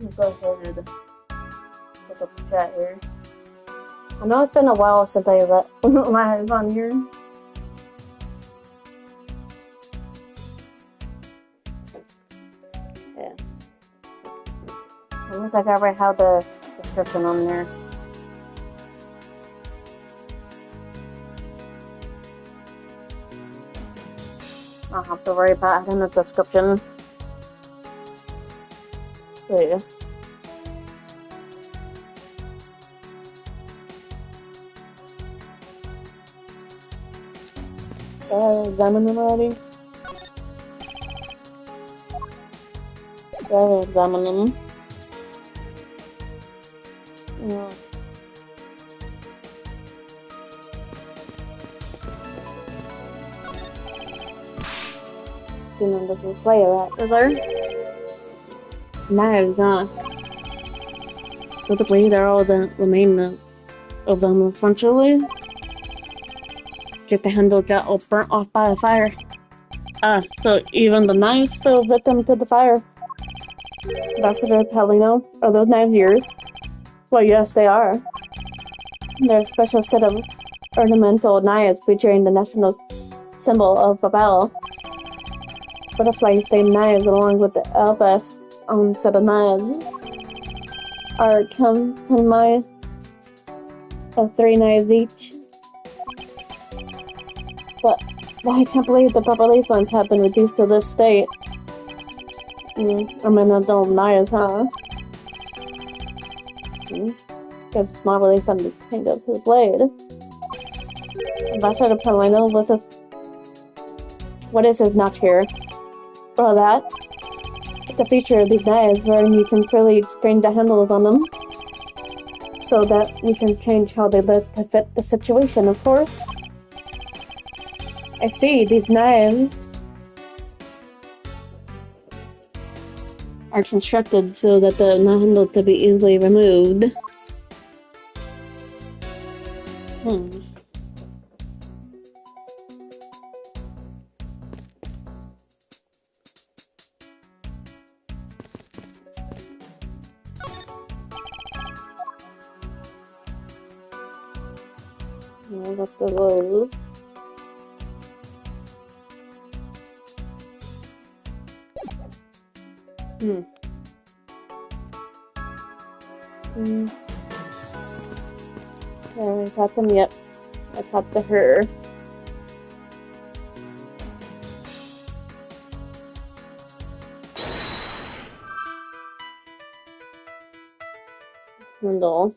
Go ahead and look up the chat here. I know it's been a while since I let live on here. Yeah. It looks like I already have the description on there. I don't have to worry about adding the description. So yeah. Examine them already? Examine them. Yeah. This is player at. Is there? Knives, huh? Notably, they're all the remain of them eventually. Get the handle got all burnt off by a fire. So even the knives fell victim to the fire. Ambassador Pelino, are those knives yours? Well, yes, they are. They're a special set of ornamental knives featuring the national symbol of Babel. Butterfly-shaped knives along with the Elbas set of knives are comprised of 3 knives each. But I can't believe the police ones have been reduced to this state. Ornamental knives, huh? Because it's not really something to hang up his blade. Ambassador Pelino, what is his notch here? Well, that. It's a feature of these knives wherein you can freely exchange the handles on them. So that we can change how they look to fit the situation, of course. I see, these knives are constructed so that the handle to be easily removed. I got those. I talked to him yet. I talked to her. Handle.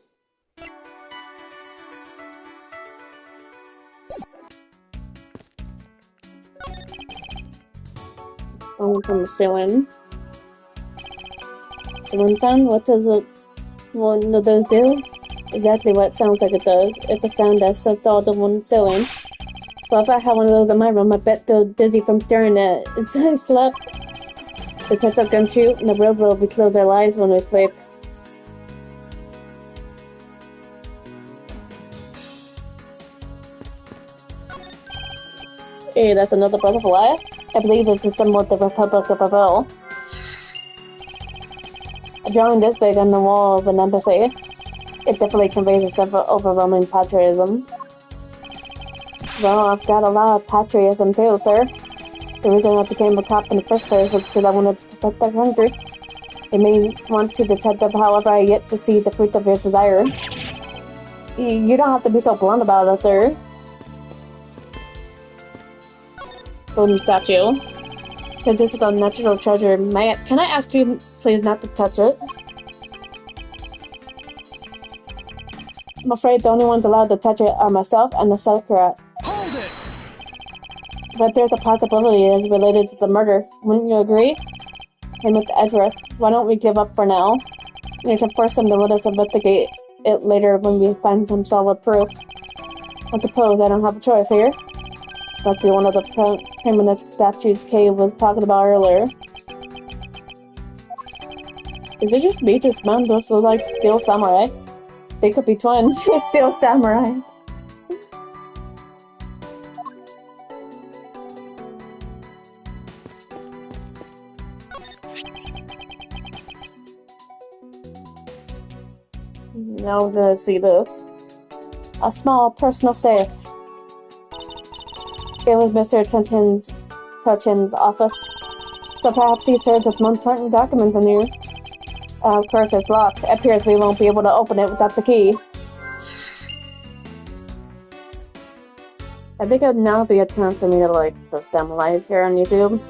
Falling from the ceiling. Ceiling fan? What does one of those do? Exactly what it sounds like it does. It's a fan that's installed on one ceiling. Well, if I had one of those in my room, I bet go dizzy from staring at it. It's I slept. Detective Gumshoe and the railroad, we close our eyes when we sleep. Hey, that's another butterfly. I believe it's a symbol of the Republic of Babel. A drawing this big on the wall of an embassy. It definitely conveys a sense of overwhelming patriotism. Well, I've got a lot of patriotism too, sir. The reason I became a cop in the first place was because I wanted to protect their country. It may want to detect them, however, I yet to see the fruit of your desire. You don't have to be so blunt about it, sir. Golden statue. Because this is a natural treasure. Can I ask you, please, not to touch it? I'm afraid the only ones allowed to touch it are myself and the Sakura. Hold it! But there's a possibility it is related to the murder. Wouldn't you agree? Hey, Mr. Edgeworth, why don't we give up for now? We can force them to let us investigate it later when we find some solid proof. I suppose I don't have a choice here. Must be one of the permanent statues Cave was talking about earlier. Is it just me? Just man, those look like Steel Samurai. They could be twins. Steel Samurai. Now we're gonna see this. A small personal safe. It was Mr. Tutchin's office. So perhaps he stores his most important documents in here. Of course, it's locked. It appears we won't be able to open it without the key. I think it would now be a chance for me to, like, post them live here on YouTube.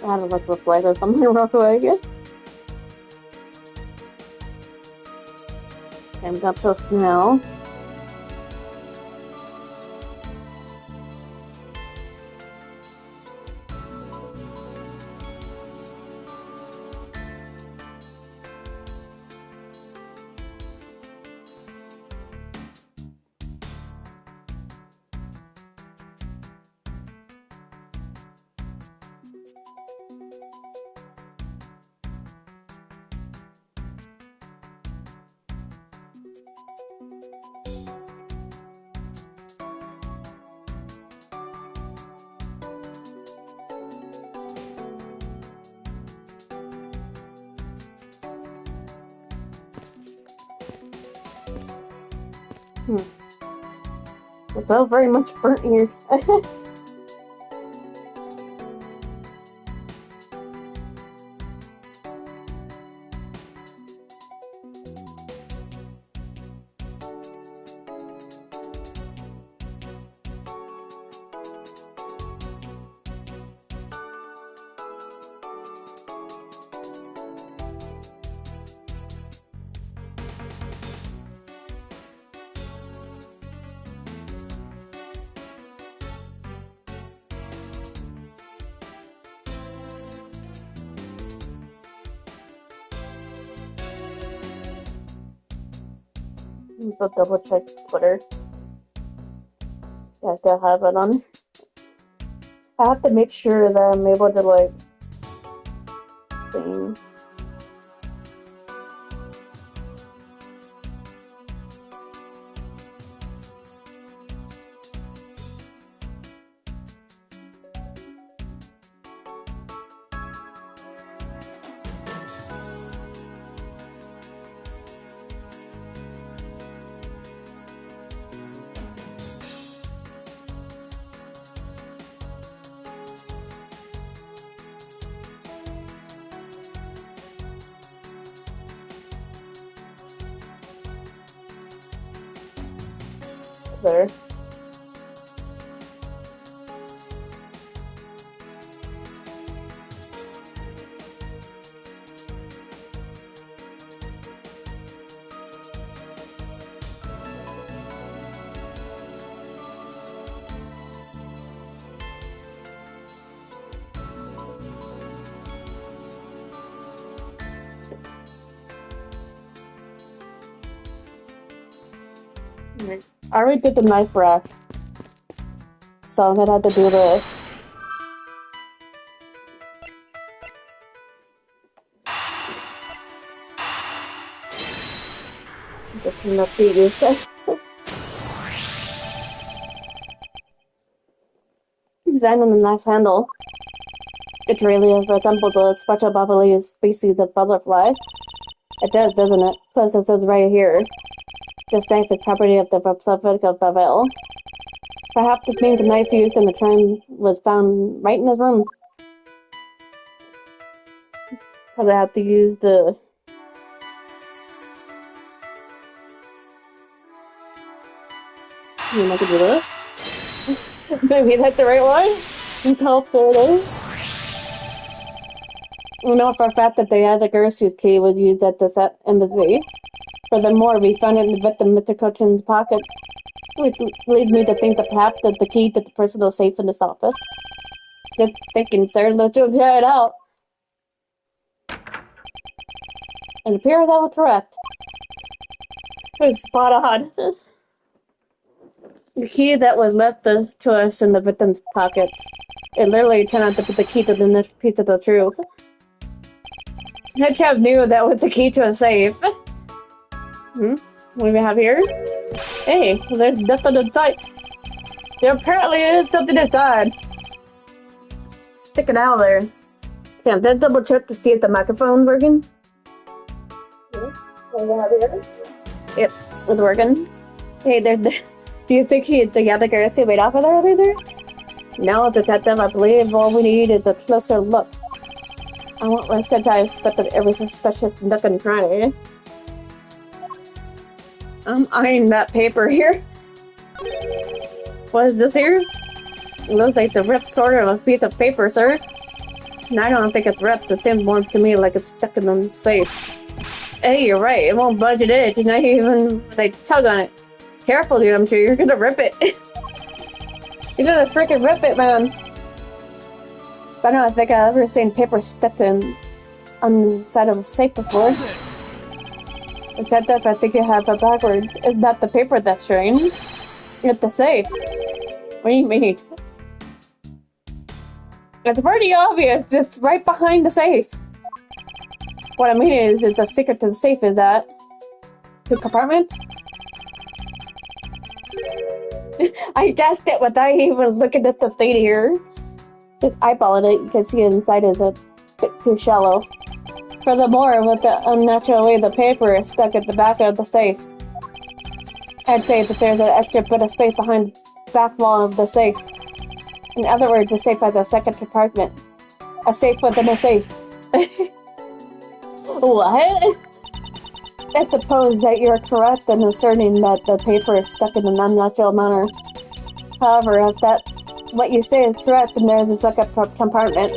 I had to look reply to something real quick. I'm gonna post now. It's so very much burnt here. So double check Twitter. Yeah, I still have it on. I have to make sure that I'm able to, like, thing. There. I already did the knife rack, so I'm gonna have to do this. The clean up figures. Design on the knife's handle. It really resembles a special bubbly species of butterfly. It does, doesn't it? Plus, it says right here. This knife is property of the Republic of Baville. Perhaps this means the knife used in the crime was found right in his room. Probably have to use the I mean, I could do this. Maybe that's the right one? Until further. We know for a fact that the other Gersu's key was used at this embassy. Furthermore, we found it in the victim Mr. Cochran's pocket, which leads me to think that perhaps that the key to the personal safe in this office. Good thinking, sir. Let's just try it out. It appears I was correct. It was spot on. The key that was left to us in the victim's pocket. It literally turned out to be the key to the next piece of the truth. Hedgehog knew that was the key to a safe. What do we have here? Hey, there's nothing inside. There apparently is something inside. Stick it out there. Yeah, let's double check to see if the microphone's working. What do we have here? Yep, it's working. Hey, do you think the other girls who made off with her later? No, detective, I believe all we need is a closer look. I won't rest until I've inspected every suspicious nook and cranny. I'm eyeing that paper here. What is this here? It looks like the ripped corner of a piece of paper, sir. And I don't think it's ripped. It seems more to me like it's stuck in the safe. Hey, you're right. It won't budge an inch, and not even they tug on it. Careful, dude. I'm sure you're gonna rip it. You're gonna freaking rip it, man. But I don't think I've ever seen paper stuck on the side of a safe before. Except if I think you have it backwards. It's not the paper that's strange. It's the safe. What do you mean? It's pretty obvious. It's right behind the safe. What I mean is the secret to the safe is that the compartment. I guessed it without even looking at the thing here. Just eyeballing it, you can see inside is a bit too shallow. Furthermore, with the unnatural way the paper is stuck at the back of the safe, I'd say that there's an extra bit of space behind the back wall of the safe. In other words, the safe has a second compartment. A safe within a safe. What? I suppose that you're correct in asserting that the paper is stuck in an unnatural manner. However, if that what you say is correct, then there's a second compartment.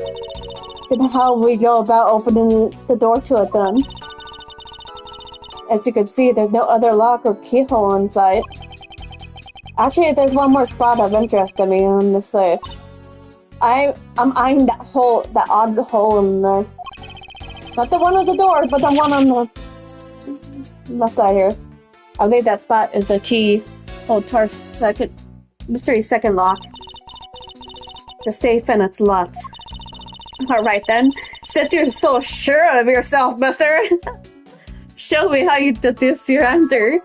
Then how we go about opening the door to it then? As you can see, there's no other lock or keyhole inside. Actually, there's one more spot of interest to me on the safe. I'm eyeing that odd hole in there. Not the one on the door, but the one on the left side here. I believe that spot is the key hold to our mystery second lock. The safe and its locks. Alright then, since you're so sure of yourself, mister, show me how you deduce your answer.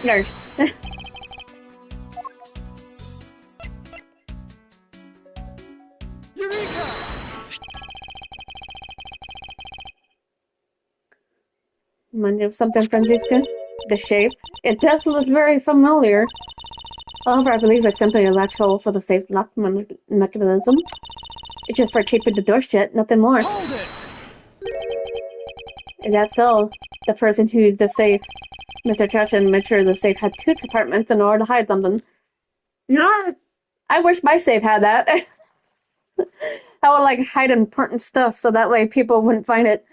Nerd. Mind you, something Francisca? The shape? It does look very familiar. However, I believe it's simply a latch hole for the safe lock mechanism. It's just for keeping the door shut, nothing more. Hold it! Is that so? The person who used the safe, Mr. Trashin, made sure the safe had two compartments in order to hide something. You know, I wish my safe had that. I would like hide important stuff so that way people wouldn't find it.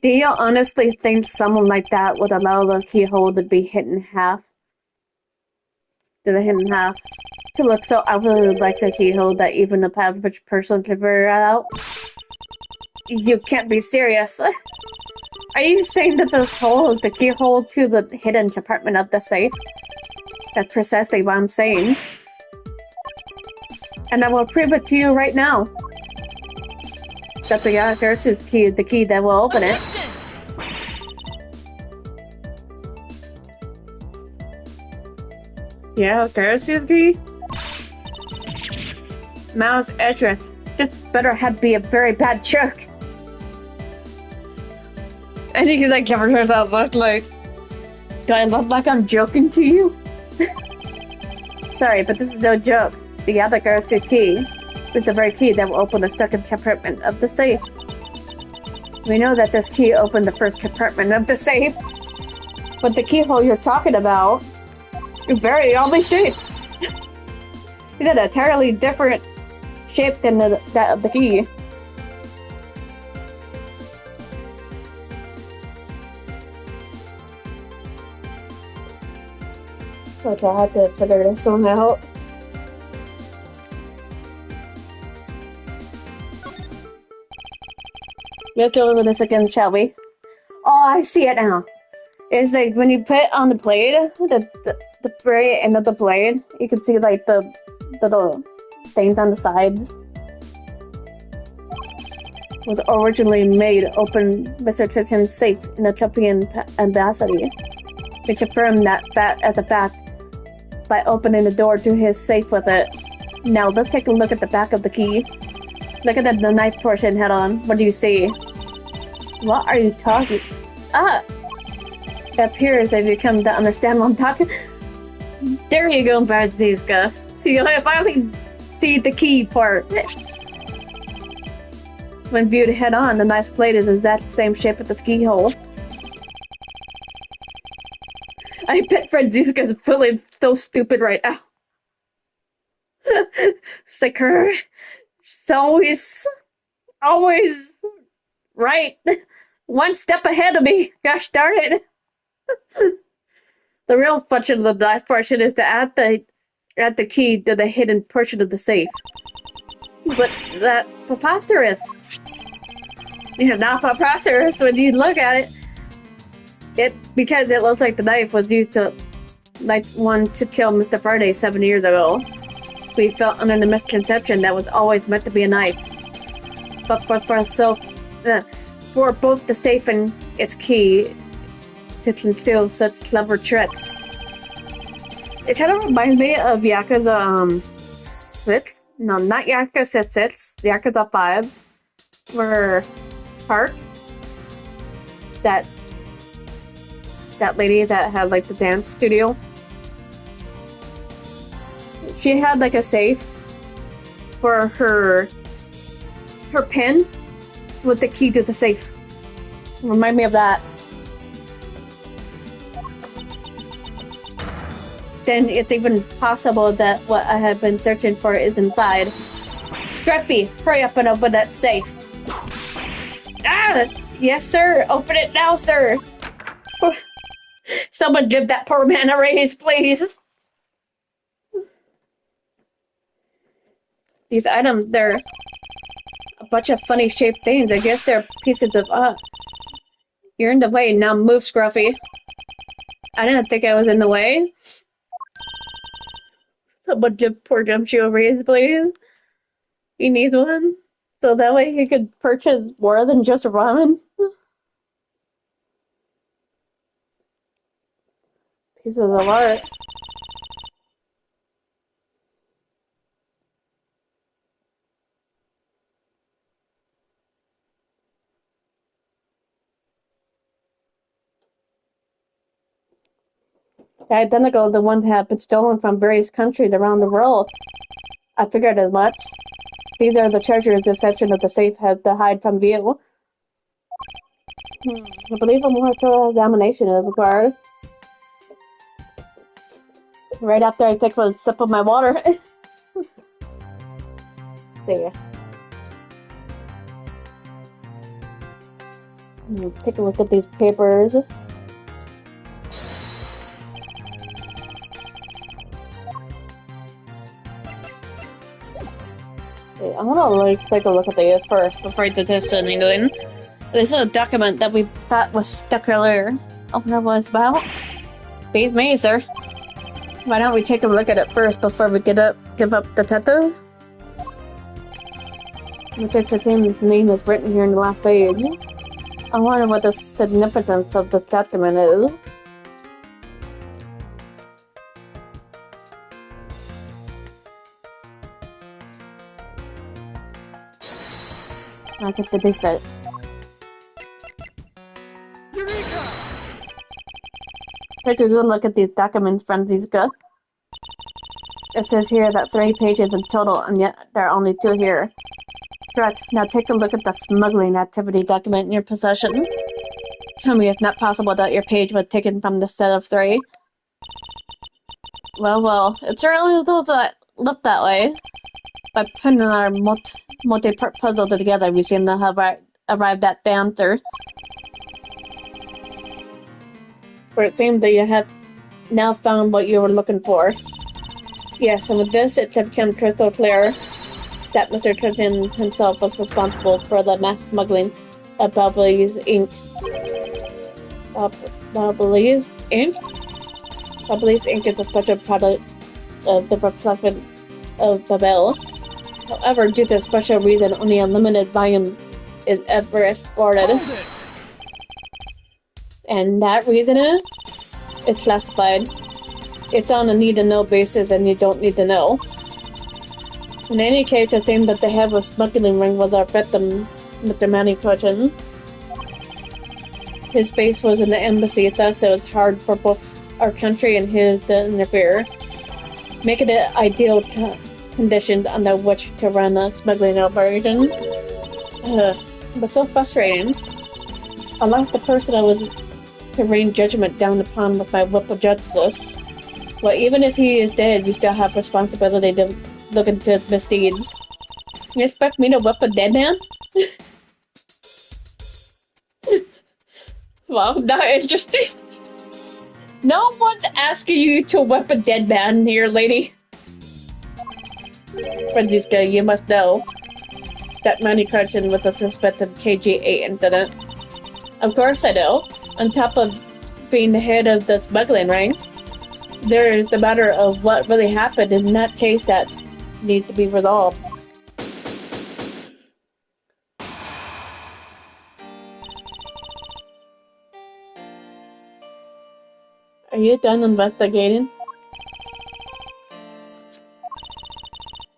Do you honestly think someone like that would allow the keyhole to be hit in half? To look so obviously like a keyhole that even a average person can figure it out? You can't be serious. Are you saying that this hole is the keyhole to the hidden compartment of the safe? That's precisely what I'm saying. And I will prove it to you right now. That the Gersu's key is the key that will open it. Yeah, Gersu's key? Mouse Edra. This better have be a very bad joke. I think he's like covering herself like, do I look like I'm joking to you? Sorry, but this is no joke. The other Gersu's key is the very key that will open the second compartment of the safe. We know that this key opened the first compartment of the safe, but the keyhole you're talking about is very oddly shaped. It's an entirely different shape than that of the key. Okay, I have to figure this one out. Let's go over this again, shall we? Oh, I see it now. It's like when you put it on the blade, the very end of the blade, you can see like the little things on the sides. It was originally made open Mr. Titan's safe in the Ethiopian embassy, which affirmed that as a fact by opening the door to his safe with it. Now let's take a look at the back of the key. Look at the knife portion head on. What do you see? What are you talking? Ah! It appears that you come to understand what I'm talking. There you go, Badzika. You finally see the key part. When viewed head on, the knife's blade is the exact same shape as the keyhole. I bet Franziska is feeling so stupid right now. Sicker. She's always right. One step ahead of me. Gosh darn it. The real function of the knife portion is to add the key to the hidden portion of the safe. But that preposterous. Yeah, not preposterous when you look at it. Because it looks like the knife was used to kill Mr. Faraday 7 years ago. We felt under the misconception that was always meant to be a knife. But for both the safe and its key to conceal such clever tricks. It kind of reminds me of Yakuza 6. No, not Yakuza 6. Yakuza 5. Where Park, that lady that had like the dance studio, she had like a safe for her pen with the key to the safe. Remind me of that. Then it's even possible that what I have been searching for is inside. Scrappy, hurry up and open that safe. Ah! Yes, sir. Open it now, sir. Someone give that poor man a raise, please. These items, they're a bunch of funny shaped things. I guess they're pieces of You're in the way. Now move, Scruffy. I didn't think I was in the way. Someone give poor Gumshoe a raise, please. He needs one. So that way he could purchase more than just ramen. Pieces of art. Identical to the ones that have been stolen from various countries around the world. I figured as much. These are the treasures this section of the safe has to hide from view. I believe a more thorough examination is required. Right after I take a sip of my water. There. Take a look at these papers. I want to take a look at these first before I did this in England. This is a document that we thought was stuck earlier. I wonder what it's about. Beats me, sir. Why don't we take a look at it first before we give up detective? Detective's name is written here in the last page. I wonder what the significance of the document is. I get the dish set. Take a good look at these documents, Franziska. It says here that 3 pages in total, and yet there are only 2 here. Correct. Now take a look at the smuggling activity document in your possession. Tell me it's not possible that your page was taken from the set of 3. Well, it certainly looked that way. By putting our multi-part puzzle together, we seem to have arrived at the answer. For it seems that you have now found what you were looking for. Yes, and with this, it became crystal clear that Mr. Trenton himself was responsible for the mass smuggling of Balbelli's ink. Balbelli's ink? Balbelli's ink is a special product of the reflection of Babel. However, due to a special reason, only a limited volume is ever exported. And that reason is, it's classified. It's on a need-to-know basis, and you don't need to know. In any case, it seemed that the head of a smuggling ring was our victim, Mr. Manny Cochin. His base was in the embassy, thus it was hard for both our country and his to interfere, making it ideal conditions under which to run a smuggling operation. But so frustrating. I lost the person I was to rain judgment down upon with my whip of justice. Well, even if he is dead, we still have responsibility to look into his misdeeds. You expect me to whip a dead man? Well, not interesting. No one's asking you to whip a dead man here, lady. Francisca, you must know that Manny Carson was a suspected KG-8 incident. Of course I do. On top of being the head of the smuggling ring, there is the matter of what really happened in that case that needs to be resolved. Are you done investigating?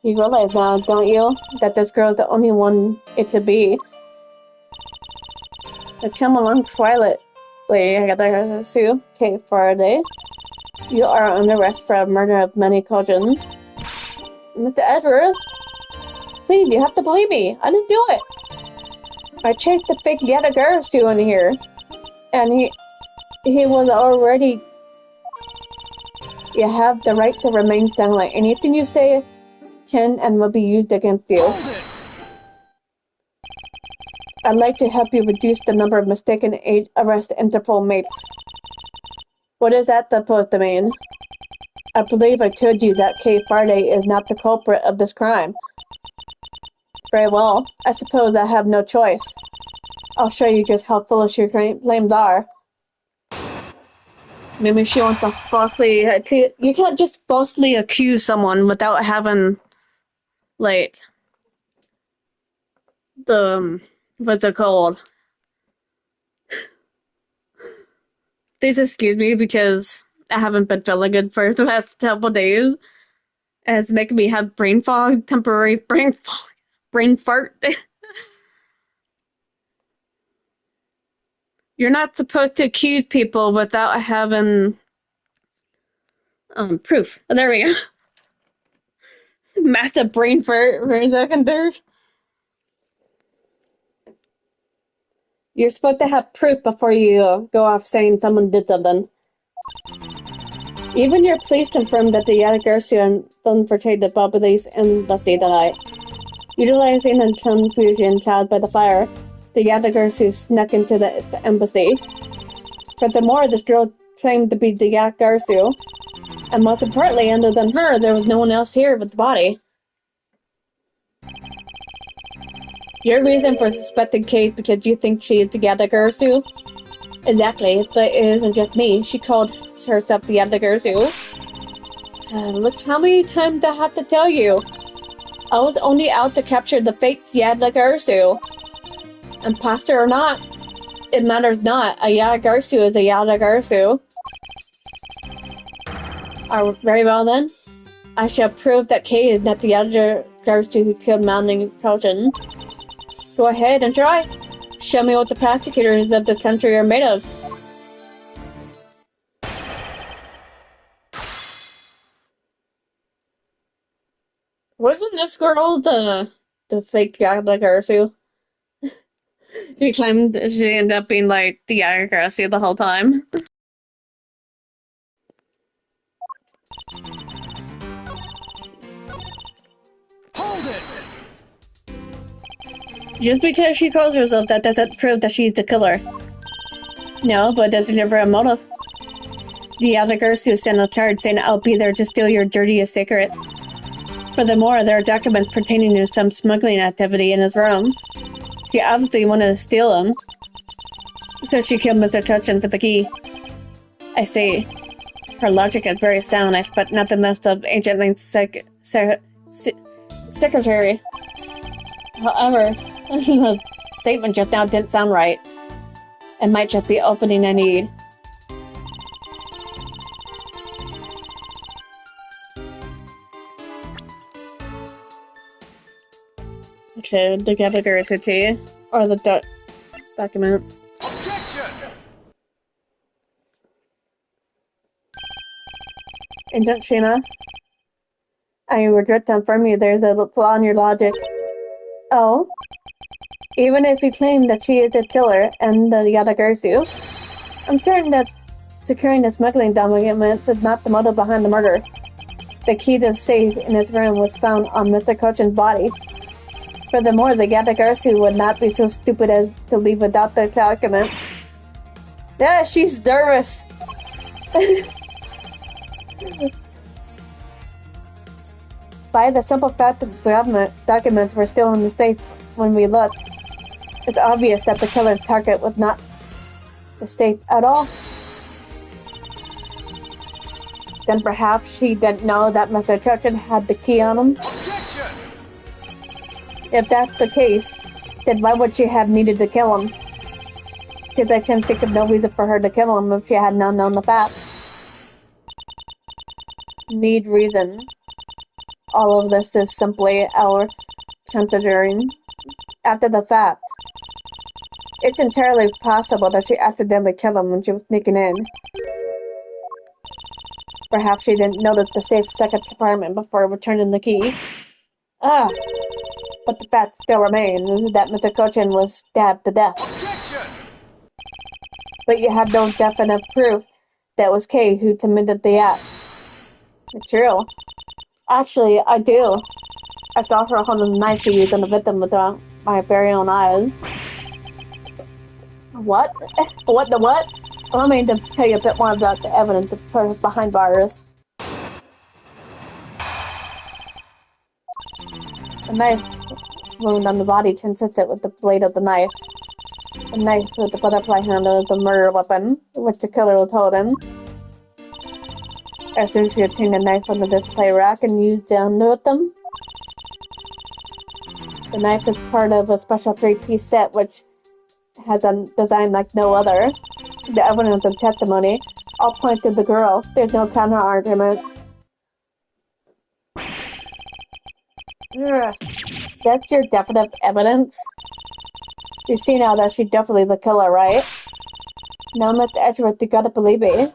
You realize now, don't you, that this girl's the only one it could be? Now come along quietly, I gotta sue Kate Faraday. You are under arrest for murder of Manny Cochin. Mr. Edwards? Please, you have to believe me. I didn't do it. I chased the fake Yatagarasu in here. And he was already... You have the right to remain silent. Anything you say can and will be used against you. I'd like to help you reduce the number of mistaken arrest Interpol mates. What is that supposed to mean? I believe I told you that Kay Faraday is not the culprit of this crime. Very well. I suppose I have no choice. I'll show you just how foolish your claims are. Maybe she wants to falsely... You can't just falsely accuse someone without having, like, the... What's it called? Please excuse me because I haven't been feeling good for the last couple days. And it's making me have brain fog, temporary brain fart. You're not supposed to accuse people without having proof. Oh, there we go. Massive brain fart for a second there. You're supposed to have proof before you go off saying someone did something. Even your police confirmed that the Yatagarasu infiltrated the Babylese embassy tonight. Utilizing the confusion caused by the fire, the Yatagarasu snuck into the embassy. Furthermore, this girl claimed to be the Yatagarasu, and most importantly, other than her, there was no one else here with the body. Your reason for suspecting Kate because you think she is the Yatagarasu? Exactly, but it isn't just me. She called herself the Yatagarasu. Look how many times I have to tell you. I was only out to capture the fake Yatagarasu. Imposter or not, it matters not. A Yatagarasu is a Yatagarasu. Very well then. I shall prove that Kay is not the Yatagarasu who killed Manny Cochin. Go ahead and try. Show me what the prosecutors of the country are made of. Wasn't this girl the the fake Yagarsu. She claimed she ended up being like the Yagarsu the whole time. Hold it! Just because she calls herself that doesn't prove that she's the killer. No, but does it give her a motive? The Yagarsu sent a card saying I'll be there to steal your dirtiest secret. Furthermore, there are documents pertaining to some smuggling activity in his room. She obviously wanted to steal them. So she killed Mr. Truncheon for the key. I see. Her logic is very sound. I expect nothing less of Agent Lane's secretary. However, the statement just now didn't sound right. It might just be opening I need. Okay, the Gallagher City, or the document. Objection! Agent Sheena, I regret to inform you there's a flaw in your logic. Oh? Even if you claim that she is the killer and the Yadagarsu, I'm certain that securing the smuggling documents is not the motive behind the murder. The key to the safe in his room was found on Mr. Cochin's body. Furthermore, the Yadagarsu would not be so stupid as to leave without the documents. Yeah, she's nervous. By the simple fact that the documents were still in the safe when we looked, it's obvious that the killer's target was not the safe at all. Then perhaps she didn't know that Mr. Churchill had the key on him. Objection! If that's the case, then why would she have needed to kill him? Since I can't think of no reason for her to kill him if she had not known the fact. Need reason. All of this is simply our considering after the fact. It's entirely possible that she accidentally killed him when she was sneaking in. Perhaps she didn't notice the safe second compartment before returning the key. But the fact still remains that Mr. Cochin was stabbed to death. Objection! But you have no definite proof that was Kay who committed the act. True. Actually, I do. I saw her holding the knife she used on the victim with my very own eyes. What? What the what? Allow me to tell you a bit more about the evidence behind bars. The knife wound on the body consistent with the blade of the knife. The knife with the butterfly handle is the murder weapon, which the killer was holding. As soon as she obtained the knife from the display rack and used it with them. The knife is part of a special 3-piece set which has a design like no other. The evidence and testimony all point to the girl. There's no counter-argument. That's your definite evidence? You see now that she's definitely the killer, right? Now, Mr. Edgeworth, you gotta believe me.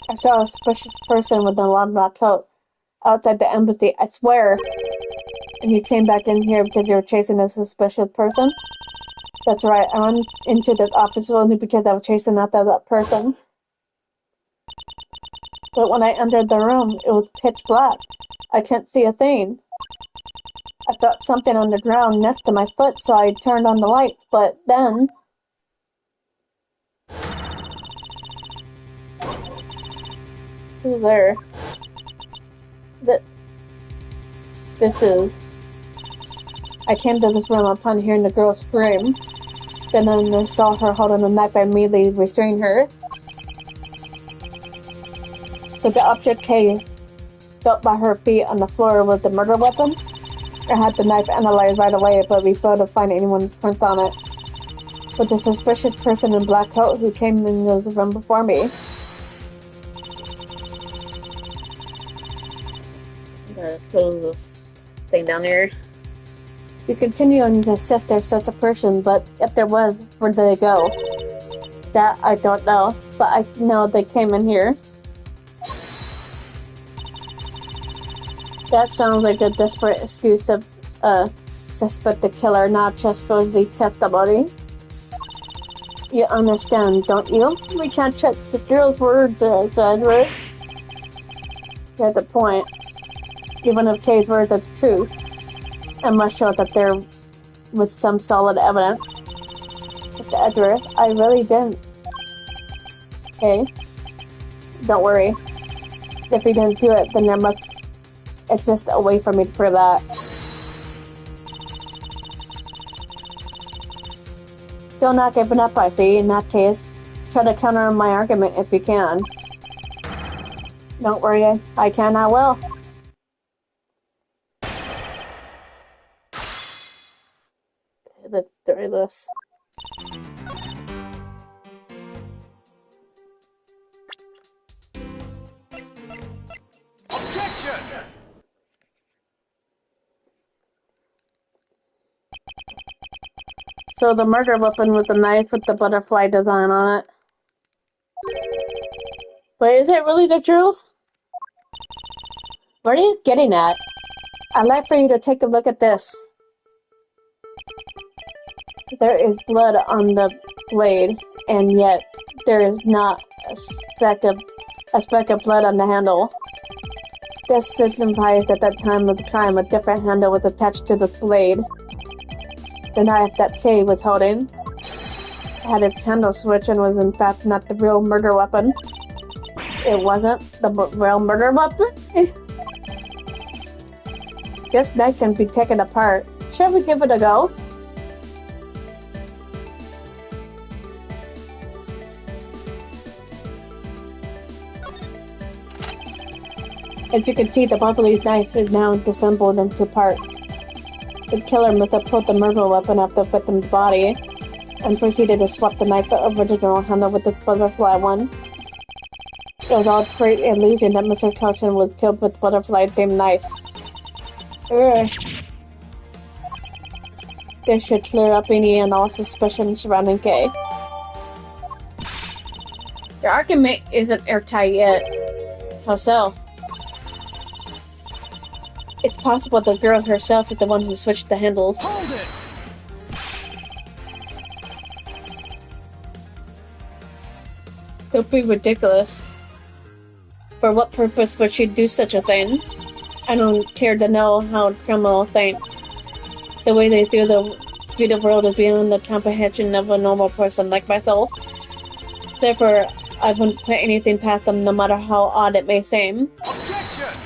I saw a suspicious person with a long black coat outside the embassy, I swear. And you came back in here because you were chasing a suspicious person? That's right, I went into the office only because I was chasing after that person. But when I entered the room, it was pitch black. I couldn't see a thing. I felt something on the ground next to my foot, so I turned on the lights, but then... Who's there? This is... I came to this room upon hearing the girl scream. Then I saw her holding a knife. I immediately restrained her. So the object K felt by her feet on the floor was the murder weapon. I had the knife analyzed right away, but we failed to find anyone's print on it. But the suspicious person in black coat who came in the room before me. I'm gonna close this thing down here. You continue to insist there's such a person, but if there was, where did they go? That I don't know, but I know they came in here. That sounds like a desperate excuse of suspect the killer, not just for the testimony. You understand, don't you? We can't trust the girl's words, Edward. You have the point. Even if Kay's words are the truth, it must show that there was some solid evidence. But Edward, I really didn't. Okay? Don't worry. If he didn't do it, then there must... It's just a way for me to prove that. Still not giving up, I see. In that case, try to counter my argument if you can. Don't worry, I can, I will. Let's do this. Objection! So the murder weapon was a knife with the butterfly design on it. But is it really the truth? What are you getting at? I'd like for you to take a look at this. There is blood on the blade, and yet there is not a speck of blood on the handle. This signifies that at the time of the crime, a different handle was attached to the blade. The knife that Tay was holding had its handle switch and was in fact not the real murder weapon. It wasn't the real murder weapon? This knife can be taken apart. Shall we give it a go? As you can see, the bubbly knife is now disassembled into parts. The killer must have pulled the murder weapon off the victim's body and proceeded to swap the knife's original handle with the butterfly one. It was all a great illusion that Mr. Caution was killed with the butterfly-themed knife. Ugh. This should clear up any and all suspicion surrounding Kay. Your argument isn't airtight yet. How so? It's possible the girl herself is the one who switched the handles. Hold it! Don't be ridiculous. For what purpose would she do such a thing? I don't care to know how a criminal thinks. The way they view the world is beyond the comprehension of a normal person like myself. Therefore, I wouldn't put anything past them, no matter how odd it may seem. Objection!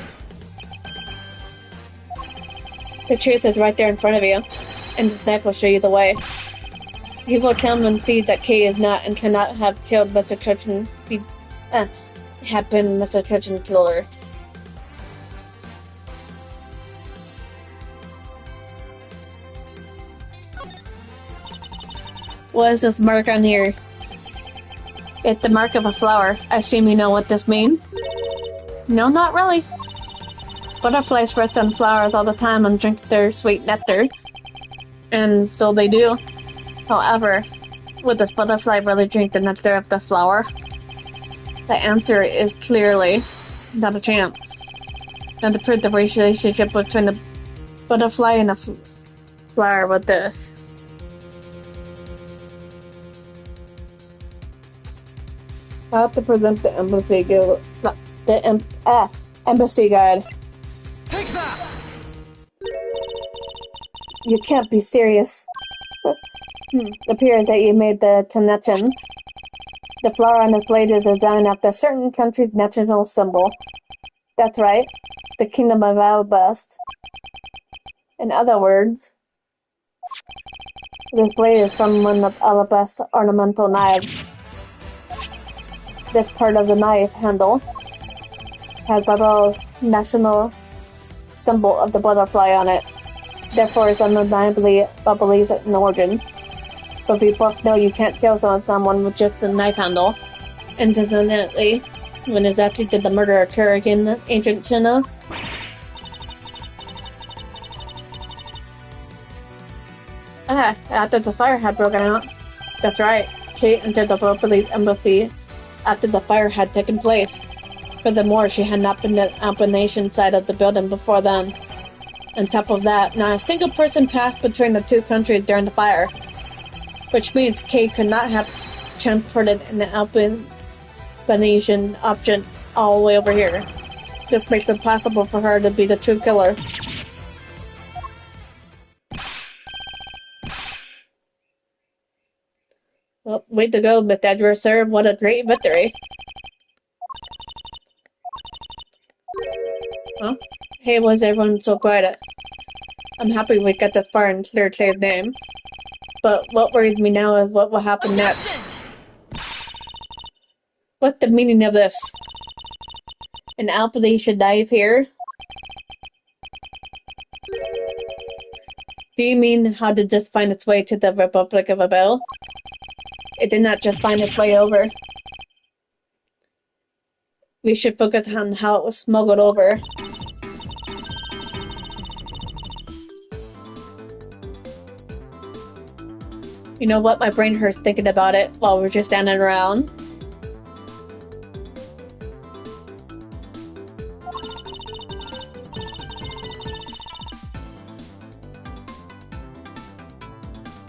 The truth is right there in front of you, and this knife will show you the way. You will come and see that Kay is not and cannot have killed Mr. Churchin. Have been Mr. Churchin's killer. What is this mark on here? It's the mark of a flower. I assume you know what this means? No, not really. Butterflies rest on flowers all the time and drink their sweet nectar. And so they do. However, would this butterfly really drink the nectar of the flower? The answer is clearly not a chance. Now to prove the relationship between the butterfly and the flower with this. How to present the embassy guide. Embassy guide. Take that! You can't be serious. Appears that you made the connection. The flower on the blade is designed after a certain country's national symbol. That's right, the Kingdom of Alabast. In other words, this blade is from one of Alabast's ornamental knives. This part of the knife handle has Babel's national symbol of the butterfly on it. Therefore, it's undeniably Babelese in origin. But we both know you can't kill someone with just a knife handle. Incidentally, when exactly did the murder occur again, Agent China? After the fire had broken out. That's right, Kate entered the Babelese embassy after the fire had taken place. Furthermore, she had not been the opposition side of the building before then. On top of that, not a single person passed between the two countries during the fire, which means Kay could not have transported an Venetian object all the way over here. This makes it possible for her to be the true killer. Well, way to go, Miss Edwards, sir. What a great victory. Huh? Hey, why is everyone so quiet? I'm happy we got this far and cleared Kay's name. But what worries me now is what will happen next. What's the meaning of this? An Alpha should dive here? Do you mean how did this find its way to the Republic of Abel? It did not just find its way over. We should focus on how it was smuggled over. You know what? My brain hurts thinking about it while we're just standing around.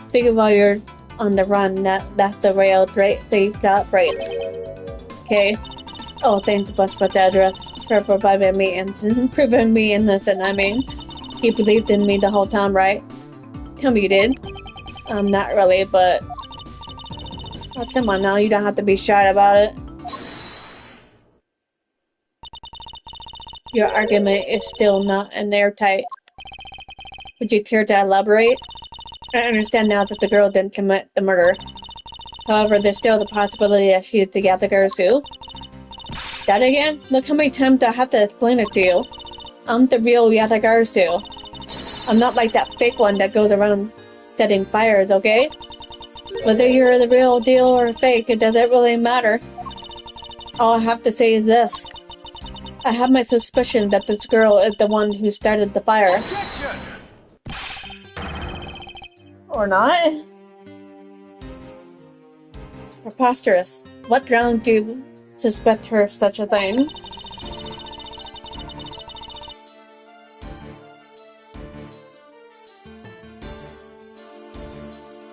Think of while you're on the run, that's the rail they got brakes. Okay. Oh, thanks a bunch about the address for providing me and proving me innocent. I mean, he believed in me the whole time, right? Tell me you did. Not really, but oh, come on now, you don't have to be shy about it. Your argument is still not an airtight. Would you care to elaborate? I understand now that the girl didn't commit the murder. However, there's still the possibility that she is the Yathagarasu. That again? Look how many times I have to explain it to you. I'm the real Yathagarasu. I'm not like that fake one that goes around setting fires, okay? Whether you're the real deal or fake, it doesn't really matter. All I have to say is this. I have my suspicion that this girl is the one who started the fire. Objection! Or not? Preposterous. What ground do you suspect her of such a thing?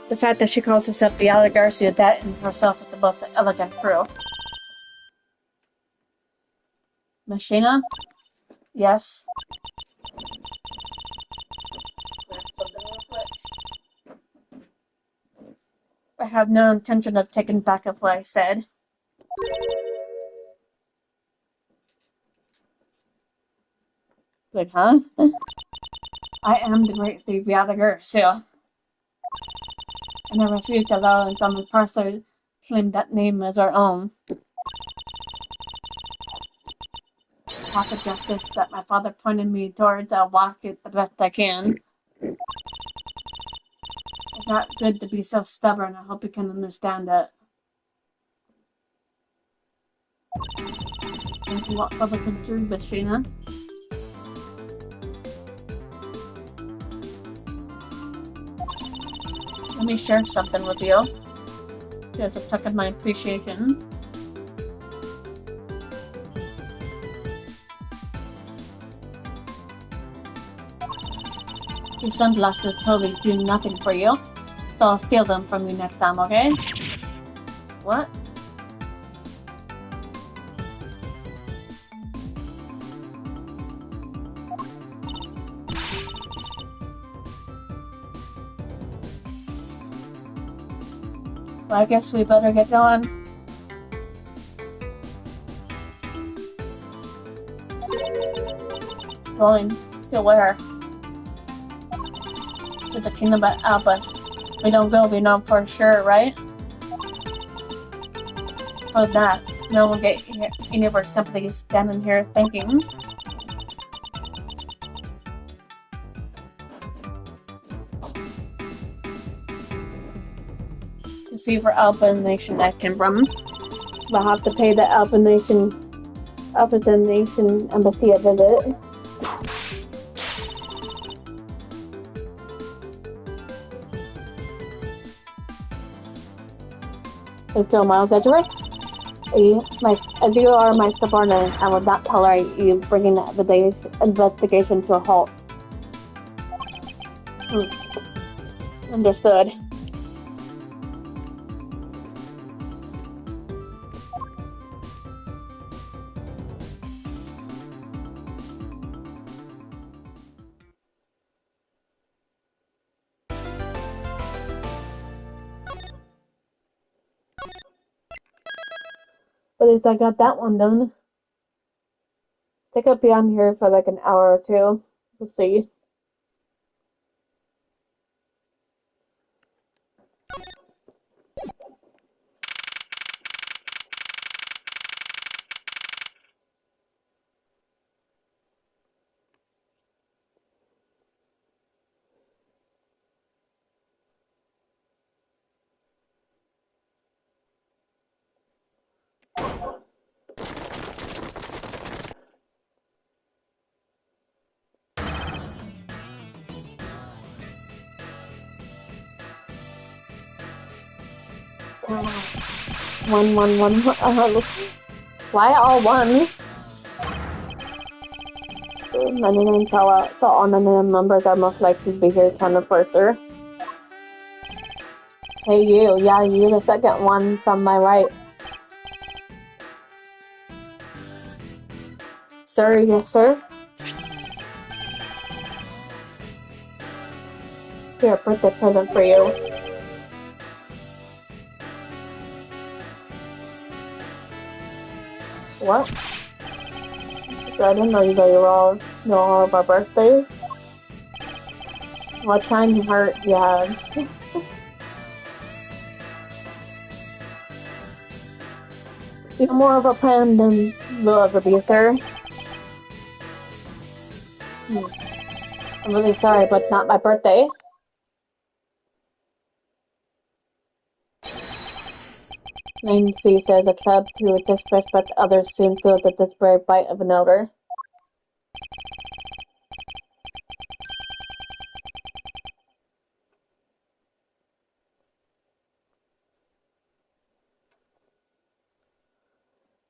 The fact that she calls herself the Ala Garcia, that and herself is the most elegant proof. Machina? Yes. I have no intention of taking back of what I said. Good, huh? I am the great thief Yadigar, so. And I refuse to allow some person to claim that name as our own. Path of justice that my father pointed me towards, I'll walk it the best I can. It's not good to be so stubborn. I hope you can understand that. Thank you what public concern, Bashina. Let me share something with you. Here's a token of my appreciation. These sunglasses totally do nothing for you, so I'll steal them from you next time, okay? What? Well, I guess we better get going. Going to where? To the kingdom of Albus. We don't go, we know for sure, right? How's that? No one get anywhere simply standing here thinking. To see where Alpha Nation that came from. We'll have to pay the Alpha Nation embassy a visit. Let's go, Miles Edgeworth. As you are my subordinate, I will not tolerate you bringing the investigation to a halt. Understood. But at least I got that one done. I think I'll be on here for like an hour or two. We'll see. One. Why all one? 99 tell out to all 99 members are most likely to be here 10 or firster. Hey you, yeah, you the second one from my right. Sir, yes sir? Here, a birthday present for you. What? I didn't know you guys all know all of our birthdays. What tiny heart you had. You're more of a plan than will ever be, sir. I'm really sorry, but not my birthday. Lane C says a club to disrespect others soon feel the desperate bite of an elder.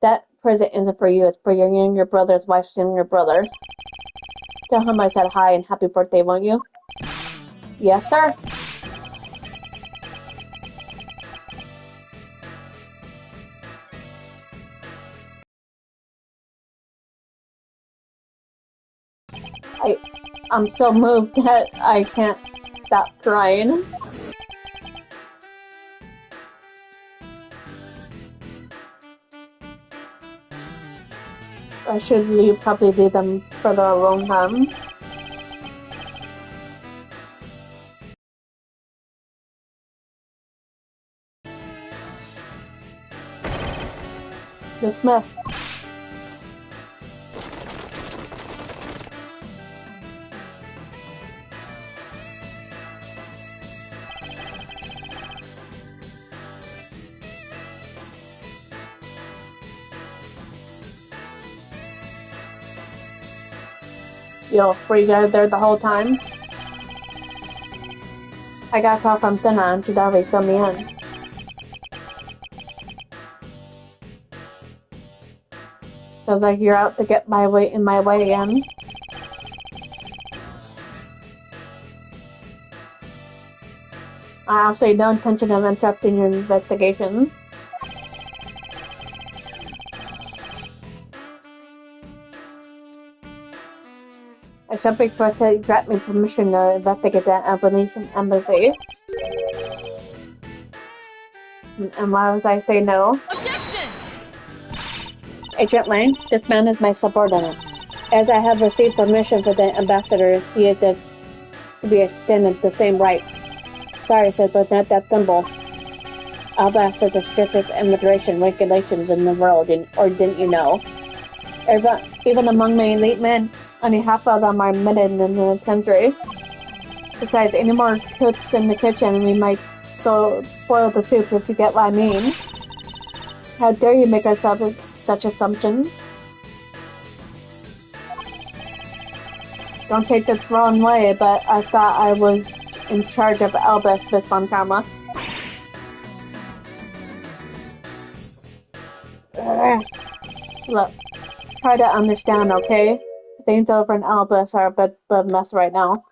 That present isn't for you, it's for your younger brother's wife's younger brother. Tell him I said hi and happy birthday, won't you? Yes, sir? I'm so moved that I can't stop crying. I should probably leave them further alone then. Dismissed. Yo, were you guys there the whole time? I got a call from Senna and she'd already filled me in. Sounds like you're out to get in my way again. I have absolutely no intention of interrupting your investigation. I simply request that you grant me permission to investigate that Venetian embassy. And why was I say no? Objection! Agent Lane, this man is my subordinate. As I have received permission for the ambassador, he is to be extended the same rights. Sorry, sir, but not that simple. Albast has the strictest immigration regulations in the world, or didn't you know? Even among my elite men, only half of them are admitted in the country. Besides, any more cooks in the kitchen, and we might spoil the soup, if you get what I mean. How dare you make such assumptions? Don't take this wrong way, but I thought I was in charge of Albus Von Karma. Look, try to understand, okay? Things over in Albus are a bit of a mess right now.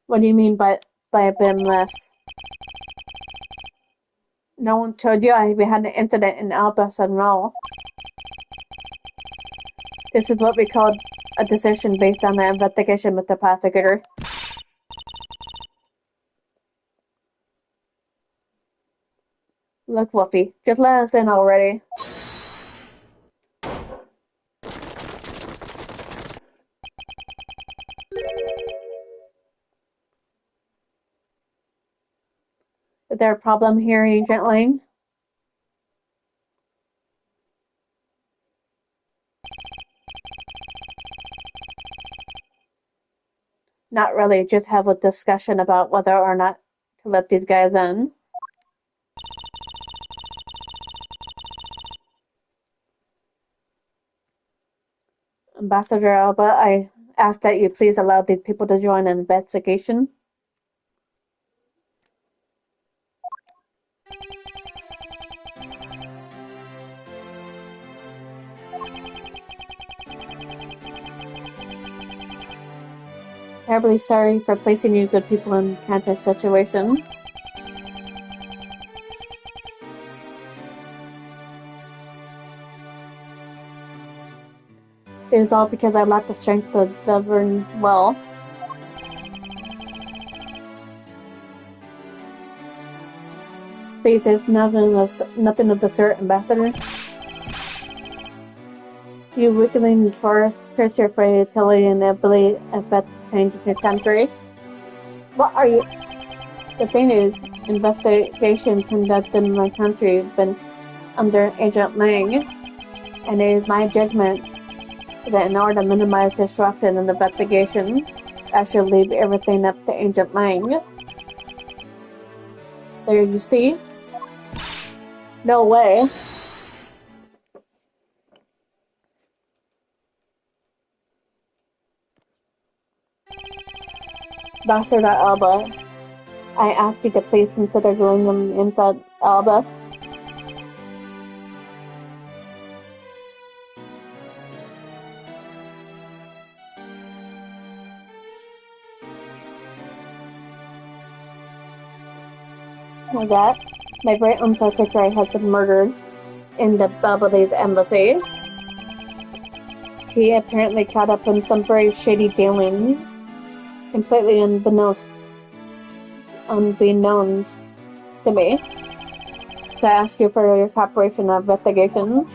What do you mean by a bit less? No one told you we had an incident in Albus and Raw. This is what we call a decision based on the investigation with the prosecutor. Look, Wolfie, just let us in already. Is there a problem here, Agent Lang? Not really, just have a discussion about whether or not to let these guys in. Ambassador Alba, I ask that you please allow these people to join an investigation. Terribly sorry for placing you good people in contest situation. It is all because I lack the strength to govern well. Please, there's nothing of the sort, Ambassador. You weakling tourist curse your fertility and ability affect change in your country. What are you? The thing is, investigation conducted in my country has been under Agent Lang, and it is my judgment that in order to minimize disruption in the investigation, I should leave everything up to Agent Lang. There you see? No way. Ambassador Alba, I ask you to please consider doing them inside Albus. With that, my great secretary has been murdered in the Babalay's embassy. He apparently caught up in some very shady dealing, completely unbeknownst to me. So I ask you for your cooperation on investigation.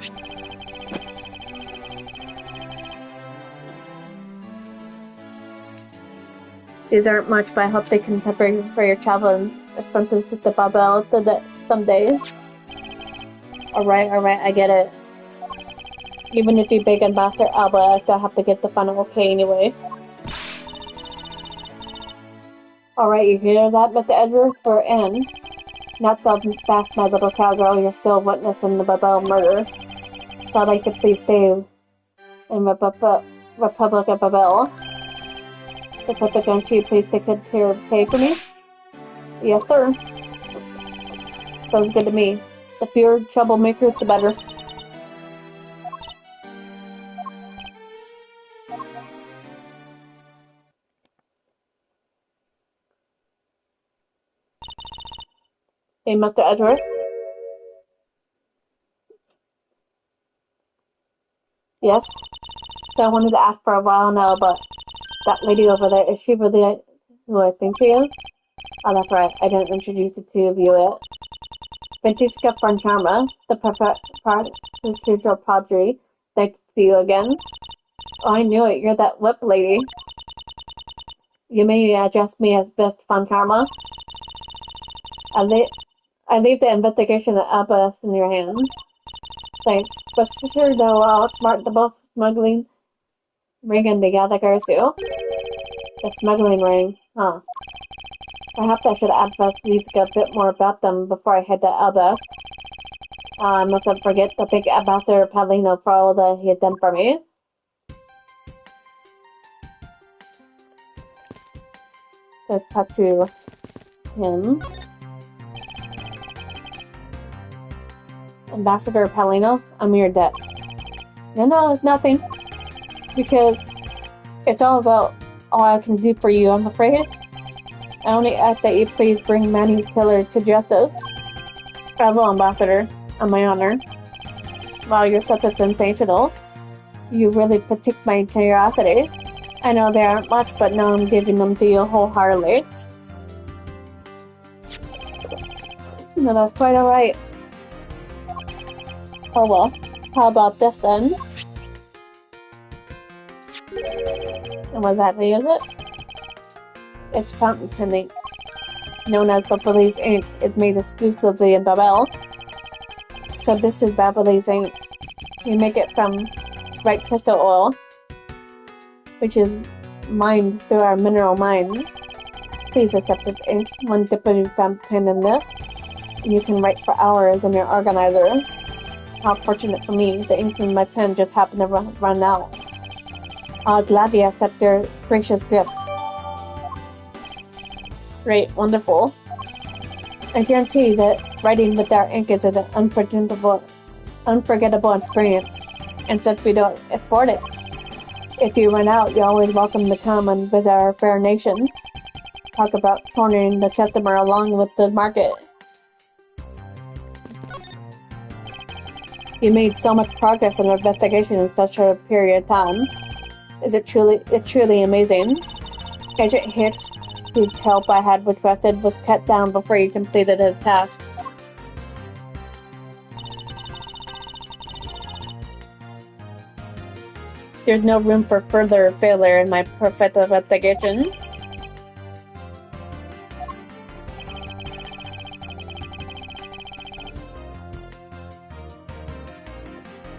These aren't much, but I hope they can cover you for your travel and expenses to the Babel some days. Alright, I get it. Even if you beg Ambassador Alba, I still have to get the final okay anyway. Alright, you hear that, Mr. Edwards? We're in. Not so fast, my little cowgirl. You're still witnessing the Babel murder. So I'd like to please stay in Republic of Babel. To put the country, please take good care of pay for me? Yes, sir. Sounds good to me. The fewer troublemakers, the better. Hey, Mr. Edwards? Yes? So I wanted to ask for a while now, but that lady over there, is she really who I think she is? Oh, that's right. I didn't introduce the two of you yet. Francisca Fontana, the prosecutor padre. Nice to see you again. Oh, I knew it. You're that whip lady. You may address me as Best Fontana. I leave the investigation at Abbas in your hands. Thanks. But sure, though, I'll outsmart the both smuggling ring and the Gallagher too. The smuggling ring, huh? Perhaps I should advise Lisa a bit more about them before I head to Abbas. I mustn't forget to thank Ambassador Palino for all that he had done for me. To talk to him. Ambassador Palino, I'm your debt. No, it's nothing. Because it's all about all I can do for you, I'm afraid. I only ask that you please bring Manny's killer to justice. Bravo, Ambassador, on my honor. Wow, you're such a sensational. You really piqued my curiosity. I know they aren't much, but now I'm giving them to you wholeheartedly. No, that's quite alright. Oh well, how about this then? And was that to use it? It's fountain pen ink, known as Babyliss ink. It's made exclusively in Babel. So this is Babyliss ink. We make it from white crystal oil, which is mined through our mineral mines. Please accept this ink. One dipping fountain pen in this, and you can write for hours in your organizer. How fortunate for me, the ink in my pen just happened to run out. I'll gladly accept your gracious gift. Great, wonderful. I guarantee that writing with our ink is an unforgettable experience, and since we don't export it, if you run out, you're always welcome to come and visit our fair nation. Talk about cornering the customer along with the market. You made so much progress in our investigation in such a period of time. It's truly amazing. Agent Hicks, whose help I had requested, was cut down before he completed his task. There's no room for further failure in my perfect investigation.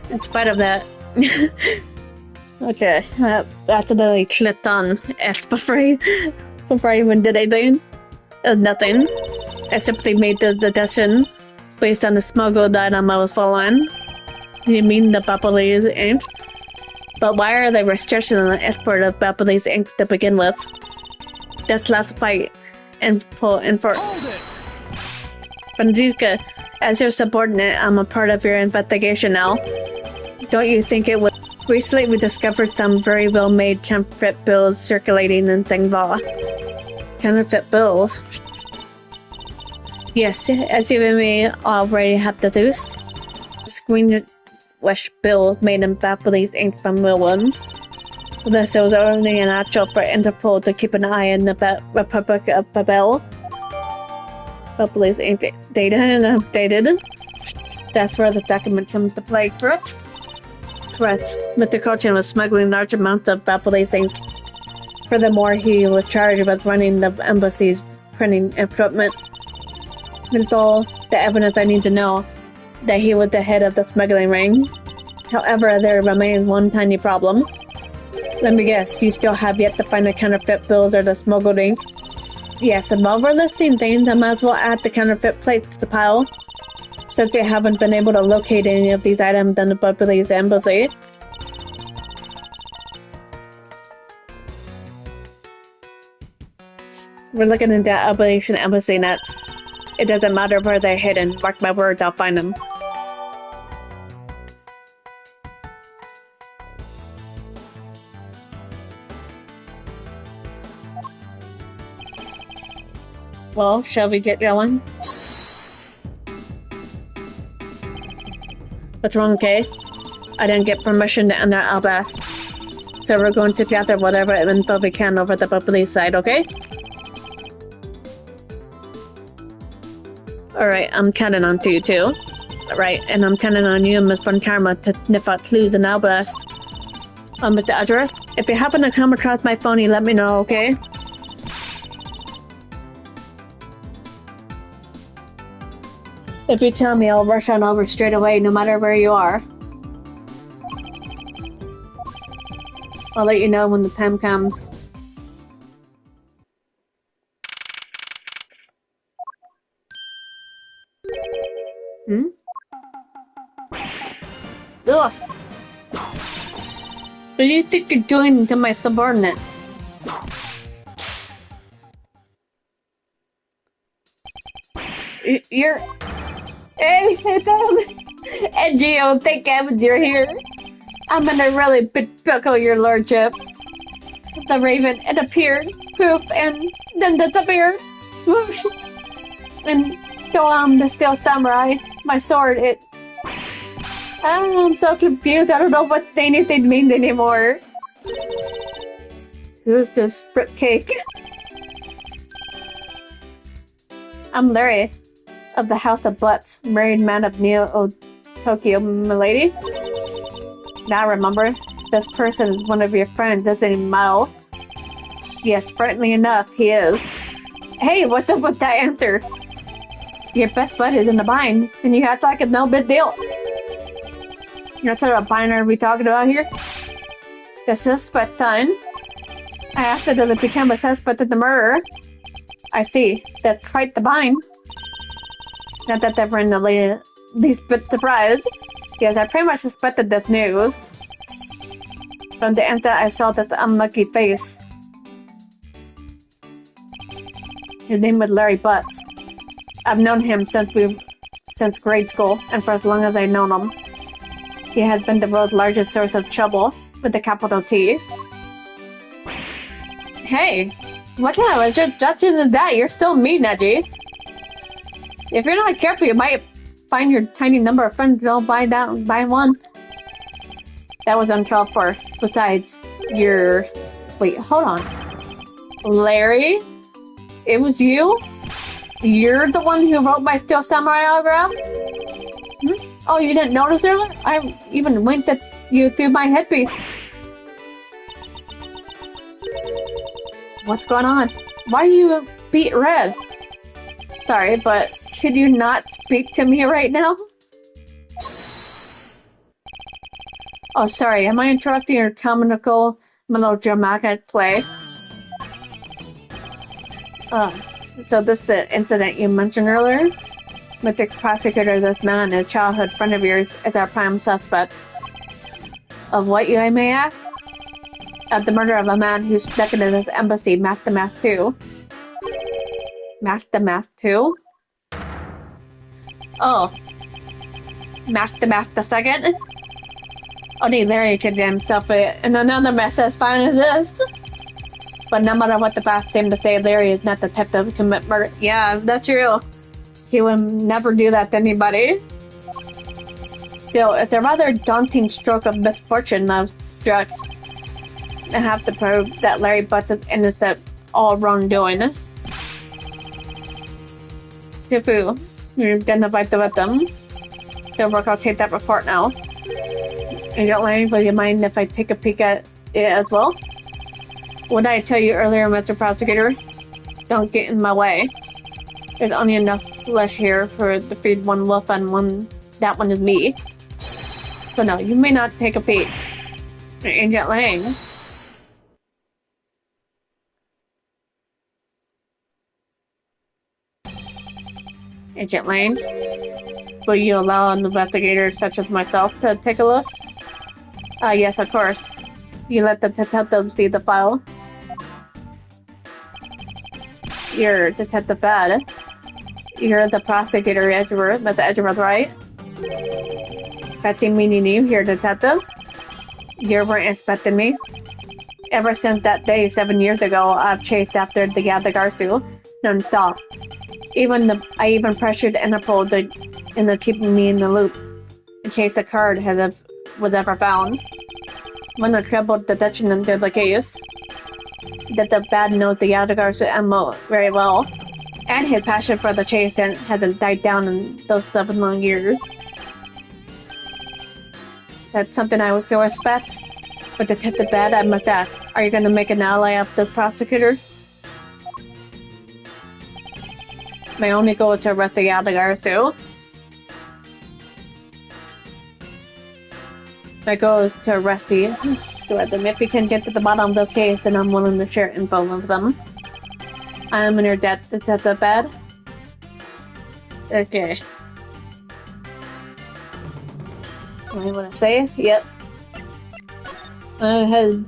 In spite of that, okay, I accidentally clicked on X before I even did anything. It was nothing. I simply made the deduction based on the smuggled item I was following. You mean the Babyliss ink? But why are there restrictions on the export of Babyliss ink to begin with? That's classified info. Franziska, as your subordinate, I'm a part of your investigation now. Don't you think it would? Recently, we discovered some very well-made counterfeit bills circulating in Zengva. Counterfeit bills? Yes, as you may already have deduced. Screen-wish bill made in Babyliss ink from Wilwyn. Thus, it was only natural for Interpol to keep an eye on the Republic of Babel. Babyliss ink data and updated. That's where the document comes to play, correct? Correct. Mr. Cochin was smuggling large amounts of Babyliss ink. Furthermore, he was charged with running the embassy's printing equipment. That's all the evidence I need to know that he was the head of the smuggling ring. However, there remains one tiny problem. Let me guess, you still have yet to find the counterfeit bills or the smuggled ink? Yes, and while we're listing things, I might as well add the counterfeit plates to the pile. Since we haven't been able to locate any of these items in the Babyliss embassy. We're looking into Operation Embassy next. It doesn't matter where they're hidden. Mark my words, I'll find them. Well, shall we get going? What's wrong, Kay? I didn't get permission to enter Albas. So we're going to gather whatever info we can over the Babyliss side, okay? Alright, I'm counting on you too. Right, and I'm counting on you and Miss Von Karma to sniff out clues in Albas. Mr. Adra, if you happen to come across my phone, you let me know, okay? If you tell me, I'll rush on over straight away, no matter where you are. I'll let you know when the time comes. Hmm? Ugh! What do you think you're doing to my subordinate? You're... Hey, Tom! And Gio, thank heavens you're here. I'm gonna really pickle your lordship. the raven. It appeared, poof, and then disappeared. Swoosh! And though I'm the steel samurai, my sword, I'm so confused. I don't know what anything means anymore. Who's this fruitcake? I'm Larry, of the House of Butts, married man of Neo Tokyo, milady. Now remember, this person is one of your friends, isn't he, Mao? Yes, friendly enough, he is. Hey, what's up with that answer? Your best bud is in the bind, and you act like it's no big deal. What sort of bind are we talking about here? The suspect son. I asked her to become a suspect of the murder. I see. That's quite the bind. Not that they're in the least bit surprised. Yes, I pretty much suspected this news. From the instant I saw this unlucky face. His name was Larry Butts. I've known him since grade school, and for as long as I've known him. He has been the world's largest source of trouble, with a capital T. Hey, what kind of introduction is that? You're still me, Neji. If you're not careful, you might find your tiny number of friends all by one. That was uncalled for. Besides, you're... Wait, hold on. Larry? It was you? You're the one who wrote my Steel Samurai autograph? Oh, you didn't notice it? I even winked at you through my headpiece. What's going on? Why are you beat red? Sorry, but could you not speak to me right now? Oh, sorry, am I interrupting your comical, melodramatic play? So this is the incident you mentioned earlier? With the prosecutor, this man, a childhood friend of yours, is our prime suspect. Of what, you may ask? Of the murder of a man who snuck into this embassy, Mask the Mask 2. Mask the Mask 2? Oh. Mask the Mask the second? Only Larry could get himself in another mess as fine as this. But no matter what the facts seem to say, Larry is not the type to commit murder. Yeah, that's true. He would never do that to anybody. Still, it's a rather daunting stroke of misfortune I've struck. I have to prove that Larry Butts is innocent all wrongdoing. Shifu, you're gonna fight the victim. So work, I'll take that report now. Agent Larry, would you mind if I take a peek at it as well? What did I tell you earlier, Mr. Prosecutor? Don't get in my way. There's only enough flesh here for to feed one wolf, and that one is me. So no, you may not take a peek. Agent Lang. Agent Lane, will you allow an investigator such as myself to take a look? Yes, of course. You let the detective see the file. You're Detective Bad. You're the prosecutor, Edgeworth, Mr. Edgeworth, right? Fancy meeting you here, Detective. You weren't expecting me. Ever since that day 7 years ago, I've chased after the Yadagarsu non-stop. I even pressured Interpol into keeping me in the loop, in case a card was ever found. When the trouble detection into the case, Detective Bad knows the Yadagarsu MO very well, and his passion for the chase hasn't died down in those 7 long years. That's something I would respect. But Detective Bad, I must ask, are you going to make an ally of the prosecutor? My only goal is to arrest the Yadagarsu. My goal is to arrest them. If we can get to the bottom of the case, then I'm willing to share info with them. I am in your debt, Detective Bad. Okay. What do you want to say? Yep. I'll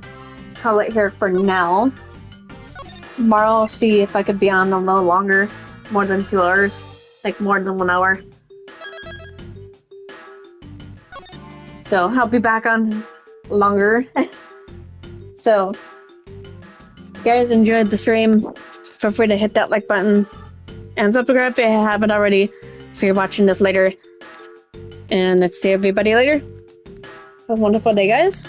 call it here for now. Tomorrow I'll see if I could be on a little longer. More than 2 hours. Like more than 1 hour. So I'll be back on longer. So guys enjoyed the stream, feel free to hit that like button and subscribe if you haven't already, if you're watching this later. And let's see everybody later. Have a wonderful day, guys.